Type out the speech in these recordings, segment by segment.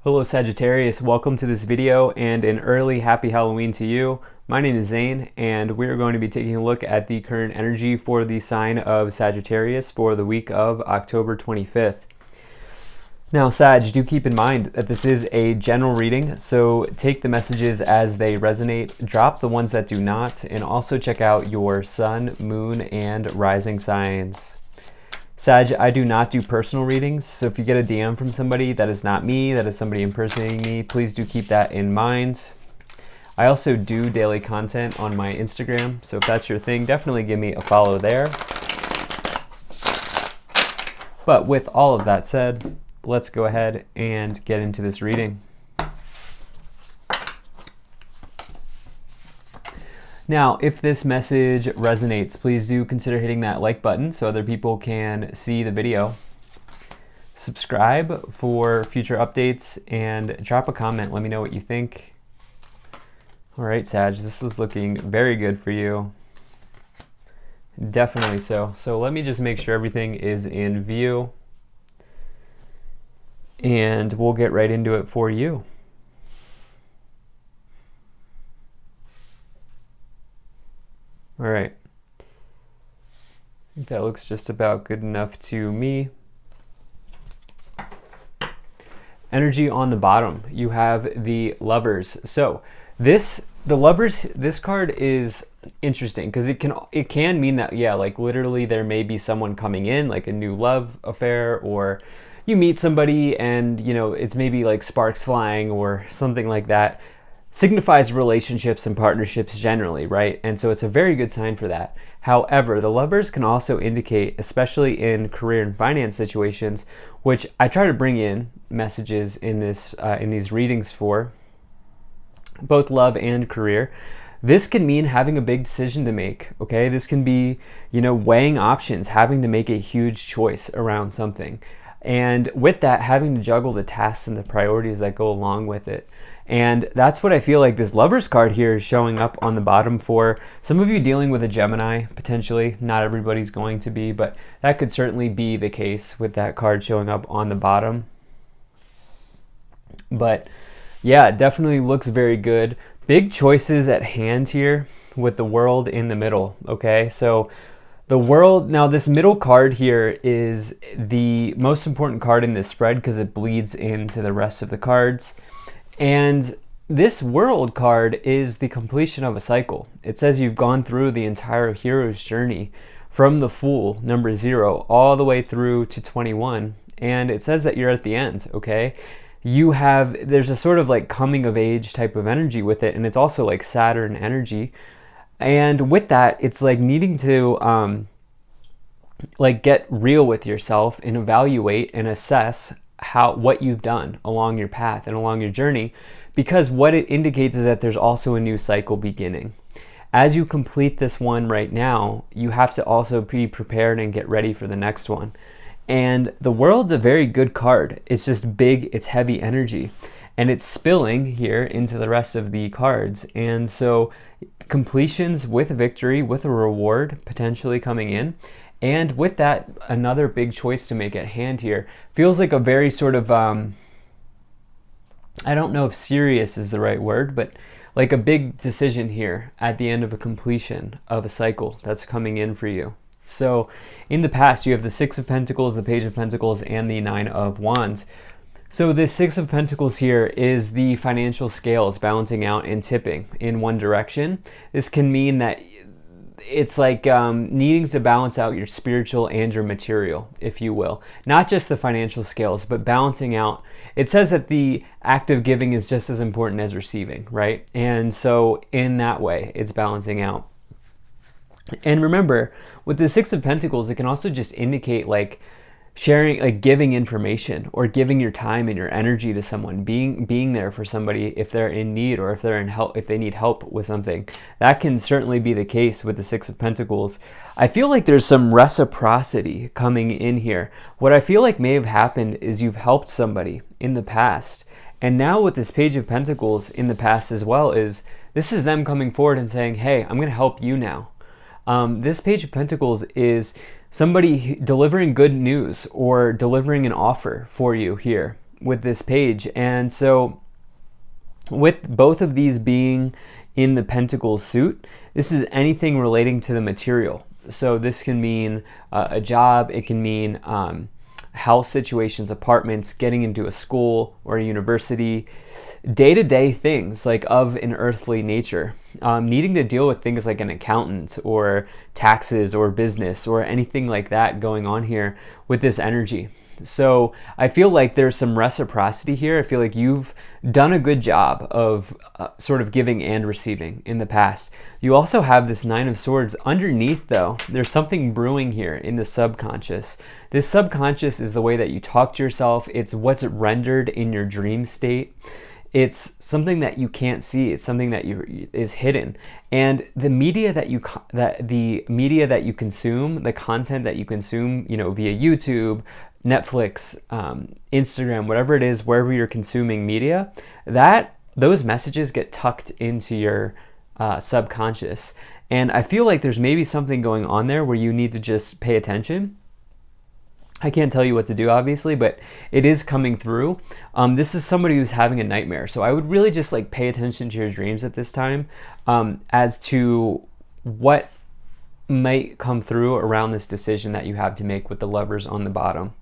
Hello Sagittarius, welcome to this video and an early happy Halloween to you. My name is Zane and we're going to be taking a look at the current energy for the sign of Sagittarius for the week of October 25th. Now Sag, do keep in mind that this is a general reading, so take the messages as they resonate, drop the ones that do not, and also check out your sun, moon, and rising signs. Sag, I do not do personal readings, so if you get a DM from somebody that is not me, that is somebody impersonating me, please do keep that in mind. I also do daily content on my Instagram, so if that's your thing, definitely give me a follow there. But with all of that said, let's go ahead and get into this reading. Now, if this message resonates, please do consider hitting that like button so other people can see the video. Subscribe for future updates and drop a comment. Let me know what you think. All right, Sag, this is looking very good for you. Definitely so. So let me just make sure everything is in view and we'll get right into it for you. All right, I think that looks just about good enough to me. Energy on the bottom, you have the Lovers. So the Lovers, this card is interesting because it can mean that, yeah, like literally there may be someone coming in, like a new love affair, or you meet somebody and, you know, it's maybe like sparks flying or something like that. Signifies relationships and partnerships generally, right? And so it's a very good sign for that. However, the Lovers can also indicate, especially in career and finance situations, which I try to bring in messages in these readings for both love and career. This can mean having a big decision to make, okay? This can be, you know, weighing options, having to make a huge choice around something. And with that, having to juggle the tasks and the priorities that go along with it. And that's what I feel like this Lovers card here is showing up on the bottom for. Some of you dealing with a Gemini, potentially. Not everybody's going to be, but that could certainly be the case with that card showing up on the bottom. But yeah, it definitely looks very good. Big choices at hand here with the World in the middle, okay? So the World, now this middle card here is the most important card in this spread because it bleeds into the rest of the cards. And this World card is the completion of a cycle. It says you've gone through the entire hero's journey from the Fool, number 0, all the way through to 21. And it says that you're at the end, okay? There's a sort of like coming of age type of energy with it. And it's also like Saturn energy. And with that, it's like needing to like get real with yourself and evaluate and assess what you've done along your path and along your journey, because what it indicates is that there's also a new cycle beginning. As you complete this one right now, you have to also be prepared and get ready for the next one. And the World's a very good card. It's just big, it's heavy energy, and it's spilling here into the rest of the cards. And so completions with victory, with a reward potentially coming in. And with that, another big choice to make at hand here. Feels like a very sort of, I don't know if serious is the right word, but like a big decision here at the end of a completion of a cycle that's coming in for you. So in the past, you have the Six of Pentacles, the Page of Pentacles, and the Nine of Wands. So this Six of Pentacles here is the financial scales balancing out and tipping in one direction. This can mean that it's like needing to balance out your spiritual and your material, if you will. Not just the financial scales, but balancing out. It says that the act of giving is just as important as receiving, right? And so in that way, it's balancing out. And remember, with the Six of Pentacles, it can also just indicate like sharing, like giving information or giving your time and your energy to someone, being there for somebody if they're in need or if they're in help, if they need help with something. That can certainly be the case with the Six of Pentacles. I feel like there's some reciprocity coming in here. What I feel like may have happened is you've helped somebody in the past, and now with this Page of Pentacles in the past as well, this is them coming forward and saying, hey, I'm going to help you now. This Page of Pentacles is somebody delivering good news or delivering an offer for you here. with this page. And so with both of these being in the Pentacles suit, this is anything relating to the material. So this can mean a job, it can mean house situations, apartments, getting into a school or a university, day-to-day things like of an earthly nature, needing to deal with things like an accountant or taxes or business or anything like that going on here with this energy. So I feel like there's some reciprocity here. I feel like you've done a good job of sort of giving and receiving in the past. You also have this Nine of Swords underneath, though. There's something brewing here in the subconscious. This subconscious is the way that you talk to yourself. It's what's rendered in your dream state. It's something that you can't see. It's something that is hidden. And the media that you consume, the content that you consume, via YouTube, Netflix, Instagram, whatever it is, wherever you're consuming media, those messages get tucked into your subconscious. And I feel like there's maybe something going on there where you need to just pay attention. I can't tell you what to do, obviously, but it is coming through. This is somebody who's having a nightmare. So I would really just pay attention to your dreams at this time, as to what might come through around this decision that you have to make with the Lovers on the bottom.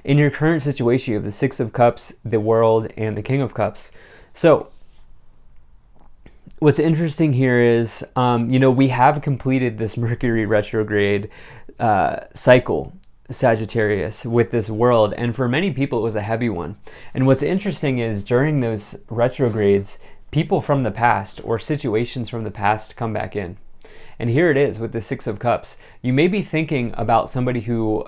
In your current situation, you have the Six of Cups, the World, and the King of Cups. So what's interesting here is, we have completed this Mercury retrograde cycle, Sagittarius, with this World, and for many people it was a heavy one. And what's interesting is during those retrogrades, people from the past or situations from the past come back in. And here it is with the Six of Cups. You may be thinking about somebody who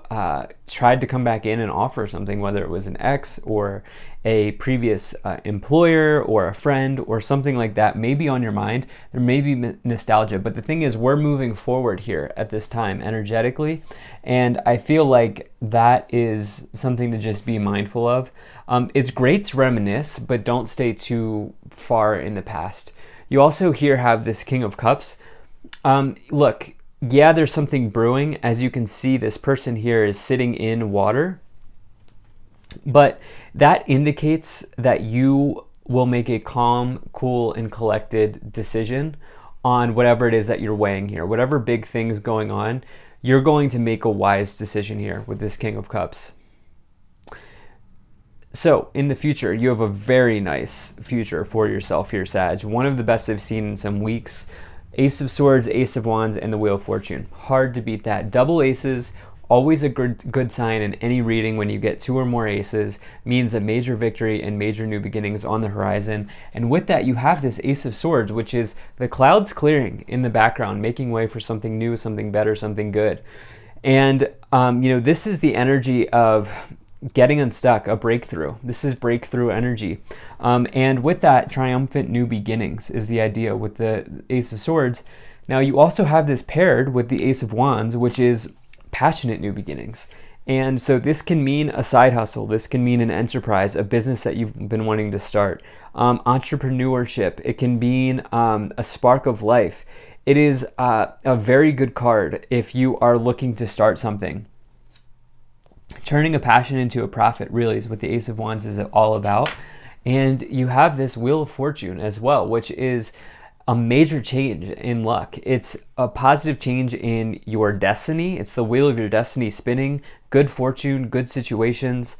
tried to come back in and offer something, whether it was an ex or a previous employer or a friend or something like that, may be on your mind. There may be nostalgia, but the thing is, we're moving forward here at this time energetically, and I feel like that is something to just be mindful of. It's great to reminisce, but don't stay too far in the past. You also here have this King of Cups. Look, yeah, there's something brewing. As you can see, this person here is sitting in water, but that indicates that you will make a calm, cool, and collected decision on whatever it is that you're weighing here. Whatever big thing's going on, you're going to make a wise decision here with this King of Cups. So in the future, you have a very nice future for yourself here, Sag. One of the best I've seen in some weeks. Ace of Swords, Ace of Wands, and the Wheel of Fortune. Hard to beat that. Double aces, always a good sign in any reading. When you get two or more aces, means a major victory and major new beginnings on the horizon. And with that, you have this Ace of Swords, which is the clouds clearing in the background, making way for something new, something better, something good. And, this is the energy of getting unstuck, a breakthrough. This is breakthrough energy. And with that, triumphant new beginnings is the idea with the Ace of Swords. Now you also have this paired with the Ace of Wands, which is passionate new beginnings. And so this can mean a side hustle. This can mean an enterprise, a business that you've been wanting to start, entrepreneurship. It can mean a spark of life. It is a very good card if you are looking to start something. Turning a passion into a profit really is what the Ace of Wands is all about. And you have this Wheel of Fortune as well, which is a major change in luck. It's a positive change in your destiny. It's the wheel of your destiny spinning, good fortune, good situations.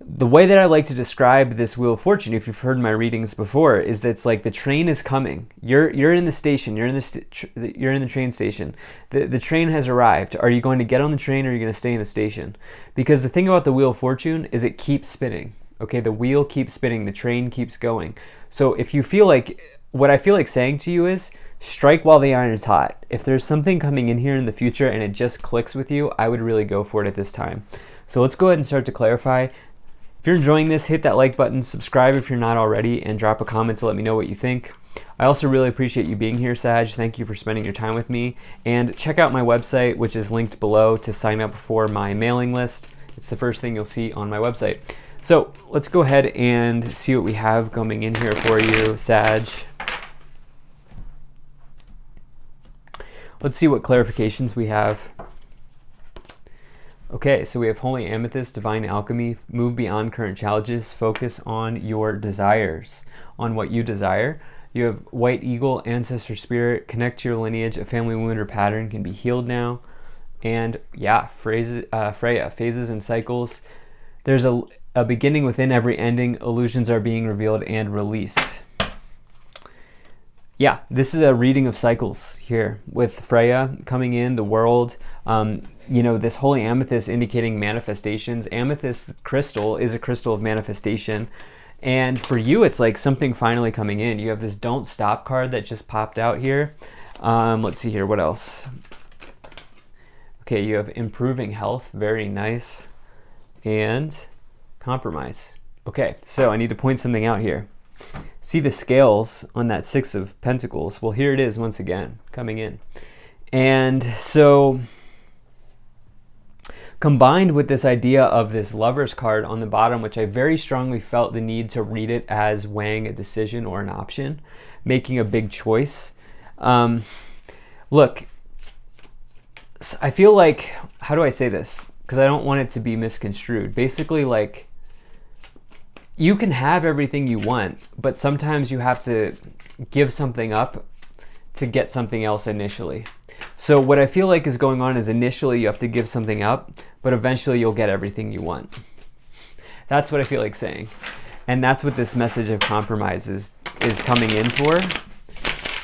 The way that I like to describe this Wheel of Fortune, if you've heard my readings before, is that it's like the train is coming. You're in the station. You're in the train station. The train has arrived. Are you going to get on the train or are you going to stay in the station? Because the thing about the Wheel of Fortune is it keeps spinning. Okay, the wheel keeps spinning. The train keeps going. So if you feel like, what I feel like saying to you is, strike while the iron's hot. If there's something coming in here in the future and it just clicks with you, I would really go for it at this time. So let's go ahead and start to clarify. If you're enjoying this, hit that like button, subscribe if you're not already, and drop a comment to let me know what you think. I also really appreciate you being here, Sag. Thank you for spending your time with me. And check out my website, which is linked below, to sign up for my mailing list. It's the first thing you'll see on my website. So let's go ahead and see what we have coming in here for you, Sag. Let's see what clarifications we have. Okay, so we have Holy Amethyst, Divine Alchemy, move beyond current challenges, focus on your desires, on what you desire. You have White Eagle, Ancestor Spirit, connect to your lineage, a family wound or pattern can be healed now. And yeah, Freya, phases and cycles. There's a beginning within every ending, illusions are being revealed and released. Yeah, this is a reading of cycles here with Freya coming in, the world. You know, this holy amethyst indicating manifestations. Amethyst crystal is a crystal of manifestation. And for you, it's like something finally coming in. You have this don't stop card that just popped out here. Let's see here, what else? Okay, you have improving health, very nice. And compromise. Okay, so I need to point something out here. See the scales on that Six of Pentacles? Well, here it is once again, coming in. And so combined with this idea of this Lover's card on the bottom, which I very strongly felt the need to read it as weighing a decision or an option, making a big choice. Look, I feel like, how do I say this? Because I don't want it to be misconstrued. Basically, like, you can have everything you want, but sometimes you have to give something up to get something else initially. So what I feel like is going on is initially you have to give something up, but eventually you'll get everything you want. That's what I feel like saying. And that's what this message of compromise is coming in for.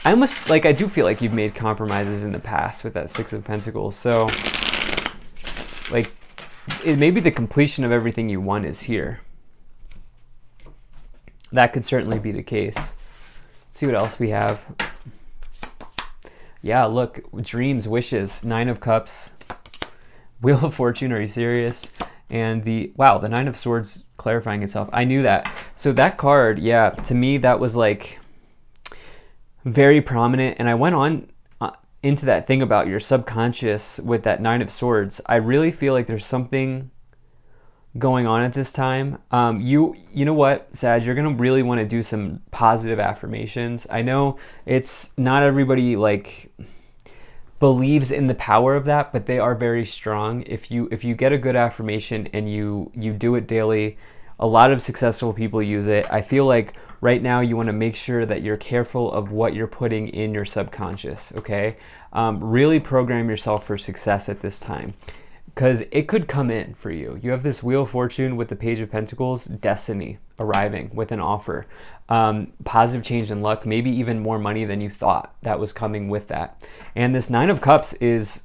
I do feel like you've made compromises in the past with that Six of Pentacles. So like, maybe the completion of everything you want is here. That could certainly be the case. Let's see what else we have. Yeah, look, dreams, wishes, Nine of Cups, Wheel of Fortune, are you serious? And the Nine of Swords clarifying itself. I knew that. So that card, yeah, to me, that was like very prominent. And I went on into that thing about your subconscious with that Nine of Swords. I really feel like there's something going on at this time. You know what, Sag, you're gonna really want to do some positive affirmations. I know it's not everybody like believes in the power of that, but they are very strong. If you get a good affirmation and you do it daily, a lot of successful people use it. I feel like right now you want to make sure that you're careful of what you're putting in your subconscious. Okay, really program yourself for success at this time, because it could come in for you. You have this Wheel of Fortune with the Page of Pentacles, destiny arriving with an offer, positive change in luck, maybe even more money than you thought that was coming with that. And this Nine of Cups is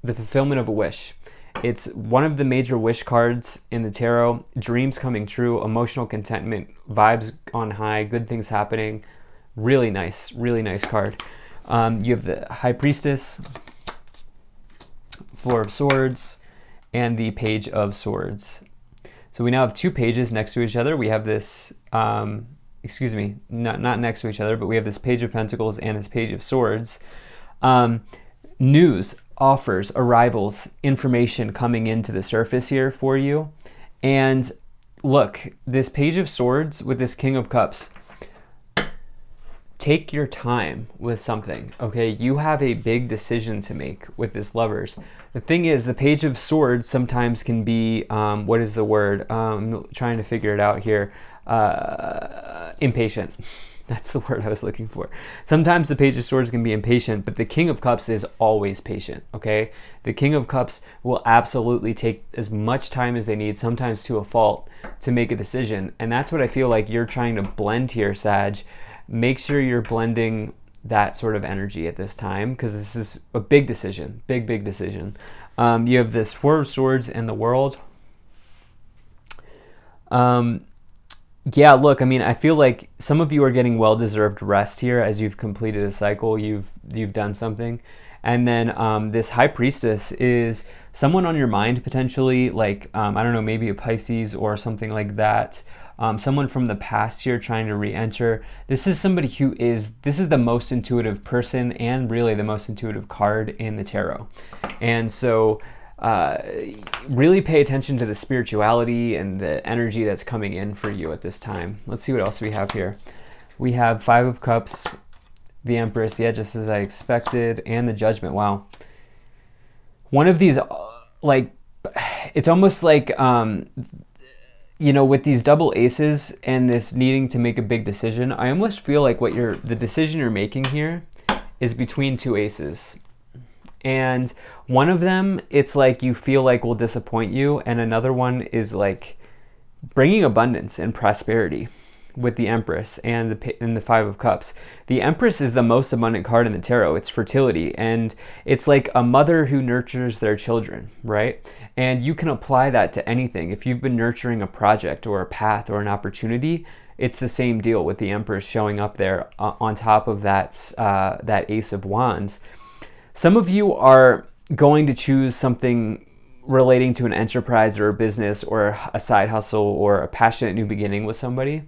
the fulfillment of a wish. It's one of the major wish cards in the tarot. Dreams coming true, emotional contentment, vibes on high, good things happening. Really nice card. You have the High Priestess, Four of Swords, and the Page of Swords. So we now have two pages next to each other. We have this, not next to each other, but we have this Page of Pentacles and this Page of Swords. News, offers, arrivals, information coming into the surface here for you. And look, this Page of Swords with this King of Cups, take your time with something, okay? You have a big decision to make with this Lovers. The thing is, the Page of Swords sometimes can be, what is the word? I'm trying to figure it out here. Impatient. That's the word I was looking for. Sometimes the Page of Swords can be impatient, but the King of Cups is always patient, okay? The King of Cups will absolutely take as much time as they need, sometimes to a fault, to make a decision. And that's what I feel like you're trying to blend here, Sag. Make sure you're blending that sort of energy at this time, because this is a big decision, big decision. You have this Four of Swords and the World. Yeah, look, I mean, I feel like some of you are getting well-deserved rest here as you've completed a cycle, you've done something. And then this High Priestess is someone on your mind potentially, like, I don't know, maybe a Pisces or something like that. Someone from the past here trying to re-enter. This is somebody this is the most intuitive person and really the most intuitive card in the tarot. And so really pay attention to the spirituality and the energy that's coming in for you at this time. Let's see what else we have here. We have Five of Cups, the Empress, yeah, just as I expected, and the Judgment. Wow. One of these, like, it's almost like, with these double aces and this needing to make a big decision, I almost feel like the decision you're making here is between two aces. And one of them, it's like you feel like will disappoint you, and another one is like bringing abundance and prosperity with the Empress and the Five of Cups. The Empress is the most abundant card in the tarot. It's fertility, and it's like a mother who nurtures their children, right? And you can apply that to anything. If you've been nurturing a project or a path or an opportunity, it's the same deal with the Empress showing up there on top of that Ace of Wands. Some of you are going to choose something relating to an enterprise or a business or a side hustle or a passionate new beginning with somebody.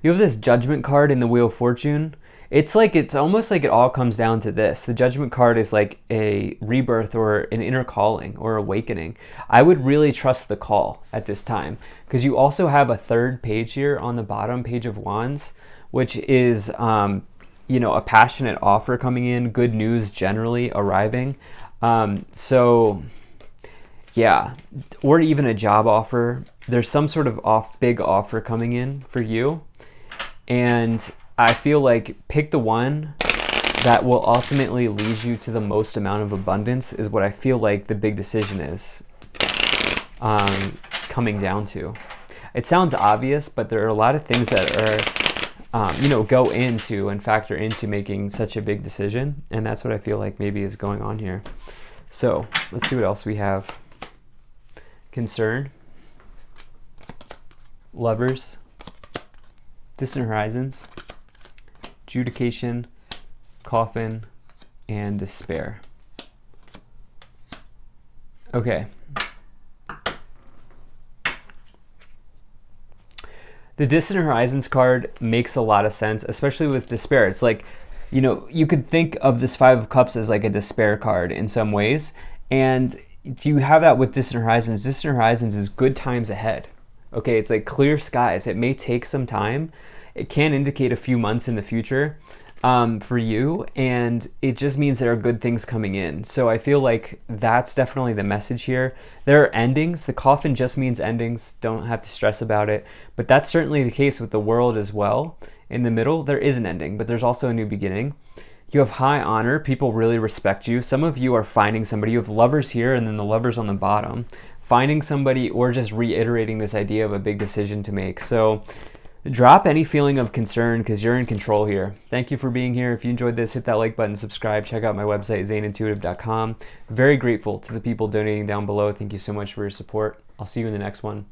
You have this Judgment card in the Wheel of Fortune. It's almost like it all comes down to this. The Judgment card is like a rebirth or an inner calling or awakening. I would really trust the call at this time, because you also have a third page here on the bottom, Page of Wands, which is a passionate offer coming in, good news generally arriving. So yeah, or even a job offer. There's some sort of big offer coming in for you. And I feel like pick the one that will ultimately lead you to the most amount of abundance is what I feel like the big decision is coming down to. It sounds obvious, but there are a lot of things that are go into and factor into making such a big decision. And that's what I feel like maybe is going on here. So let's see what else we have. Concern, Lovers, Distant Horizons, Adjudication, Coffin, and Despair. Okay. The Distant Horizons card makes a lot of sense, especially with despair. It's like, you could think of this Five of Cups as like a despair card in some ways. And you have that with Distant Horizons. Distant Horizons is good times ahead. Okay, it's like clear skies. It may take some time. It can indicate a few months in the future for you, and it just means there are good things coming in. So I feel like that's definitely the message here. There are endings. The Coffin just means endings. Don't have to stress about it. But that's certainly the case with the World as well. In the middle, there is an ending, but there's also a new beginning. You have high honor. People really respect you. Some of you are finding somebody. You have Lovers here and then the Lovers on the bottom. Finding somebody or just reiterating this idea of a big decision to make. So drop any feeling of concern because you're in control here. Thank you for being here. If you enjoyed this, hit that like button, subscribe, check out my website, zanintuitive.com. Very grateful to the people donating down below. Thank you so much for your support. I'll see you in the next one.